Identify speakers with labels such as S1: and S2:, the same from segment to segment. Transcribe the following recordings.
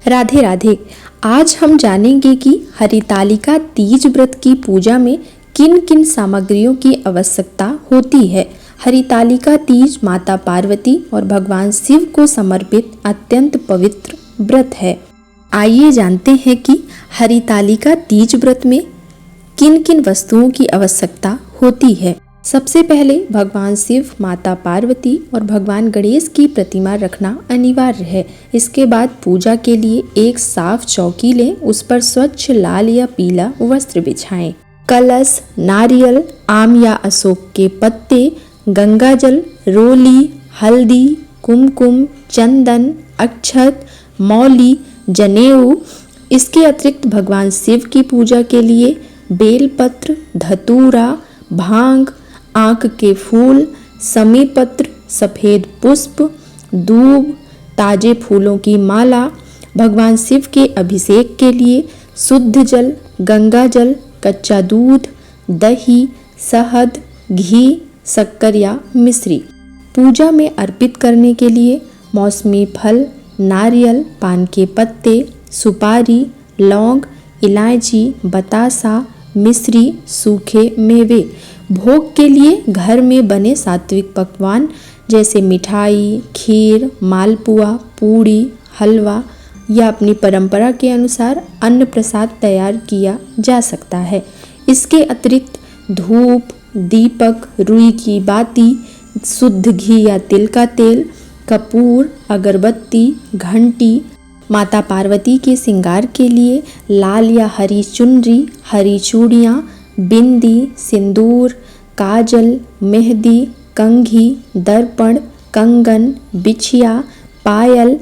S1: राधे राधे। आज हम जानेंगे कि हरितालिका तीज व्रत की पूजा में किन किन सामग्रियों की आवश्यकता होती है। हरितालिका तीज माता पार्वती और भगवान शिव को समर्पित अत्यंत पवित्र व्रत है। आइए जानते हैं कि हरितालिका तीज व्रत में किन किन वस्तुओं की आवश्यकता होती है। सबसे पहले भगवान शिव, माता पार्वती और भगवान गणेश की प्रतिमा रखना अनिवार्य है। इसके बाद पूजा के लिए एक साफ चौकी लें, उस पर स्वच्छ लाल या पीला वस्त्र बिछाएं। कलश, नारियल, आम या अशोक के पत्ते, गंगाजल, रोली, हल्दी, कुमकुम, चंदन, अक्षत, मौली, जनेऊ। इसके अतिरिक्त भगवान शिव की पूजा के लिए बेलपत्र, धतूरा, भांग, आँख के फूल, समी पत्र, सफ़ेद पुष्प, दूब, ताजे फूलों की माला। भगवान शिव के अभिषेक के लिए शुद्ध जल, गंगा जल, कच्चा दूध, दही, शहद, घी, शक्कर या मिश्री। पूजा में अर्पित करने के लिए मौसमी फल, नारियल, पान के पत्ते, सुपारी, लौंग, इलायची, बतासा, मिश्री, सूखे मेवे। भोग के लिए घर में बने सात्विक पकवान जैसे मिठाई, खीर, मालपुआ, पूड़ी, हलवा या अपनी परंपरा के अनुसार अन्न प्रसाद तैयार किया जा सकता है। इसके अतिरिक्त धूप, दीपक, रुई की बाती, शुद्ध घी या तिल का तेल, कपूर, अगरबत्ती, घंटी। माता पार्वती के श्रृंगार के लिए लाल या हरी चुनरी, हरी चूड़ियाँ, बिंदी, सिंदूर, काजल, मेहंदी, कंघी, दर्पण, कंगन, बिछिया, पायल,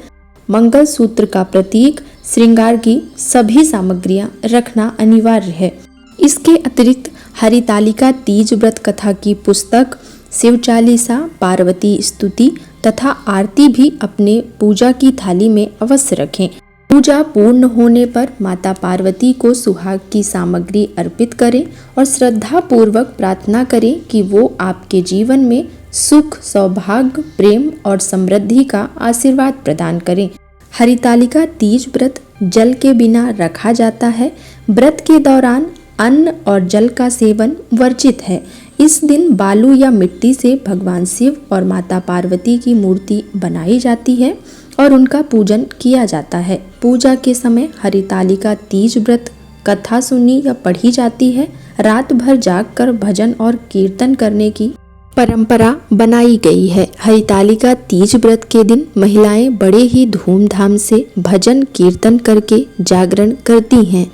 S1: मंगलसूत्र का प्रतीक, श्रृंगार की सभी सामग्रियां रखना अनिवार्य है। इसके अतिरिक्त हरितालिका तीज व्रत कथा की पुस्तक, शिव चालीसा, पार्वती स्तुति तथा आरती भी अपने पूजा की थाली में अवश्य रखें। पूजा पूर्ण होने पर माता पार्वती को सुहाग की सामग्री अर्पित करें और श्रद्धा पूर्वक प्रार्थना करें कि वो आपके जीवन में सुख, सौभाग्य, प्रेम और समृद्धि का आशीर्वाद प्रदान करें। हरितालिका तीज व्रत जल के बिना रखा जाता है। व्रत के दौरान अन्न और जल का सेवन वर्जित है। इस दिन बालू या मिट्टी से भगवान शिव और माता पार्वती की मूर्ति बनाई जाती है और उनका पूजन किया जाता है। पूजा के समय हरितालिका तीज व्रत कथा सुनी या पढ़ी जाती है। रात भर जागकर भजन और कीर्तन करने की परंपरा बनाई गई है। हरितालिका तीज व्रत के दिन महिलाएं बड़े ही धूमधाम से भजन कीर्तन करके जागरण करती हैं।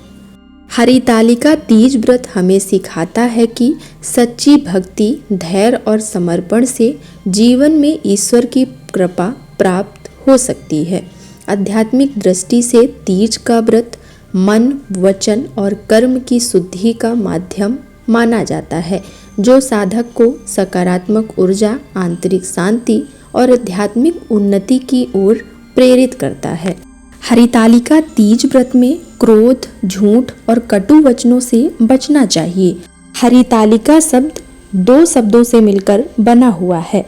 S1: हरितालिका तीज व्रत हमें सिखाता है कि सच्ची भक्ति, धैर्य और समर्पण से जीवन में ईश्वर की कृपा प्राप्त हो सकती है। आध्यात्मिक दृष्टि से तीज का व्रत मन, वचन और कर्म की शुद्धि का माध्यम माना जाता है, जो साधक को सकारात्मक ऊर्जा, आंतरिक शांति और आध्यात्मिक उन्नति की ओर प्रेरित करता है। हरितालिका तीज व्रत में क्रोध, झूठ और कटु वचनों से बचना चाहिए। हरितालिका शब्द दो शब्दों से मिलकर बना हुआ है।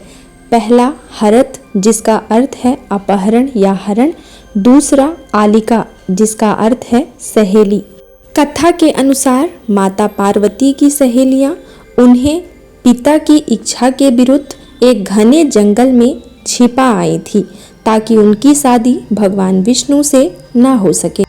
S1: पहला हरत, जिसका अर्थ है अपहरण या हरण। दूसरा आलिका, जिसका अर्थ है सहेली। कथा के अनुसार माता पार्वती की सहेलियां उन्हें पिता की इच्छा के विरुद्ध एक घने जंगल में छिपा आई थी ताकि उनकी शादी भगवान विष्णु से न हो सके।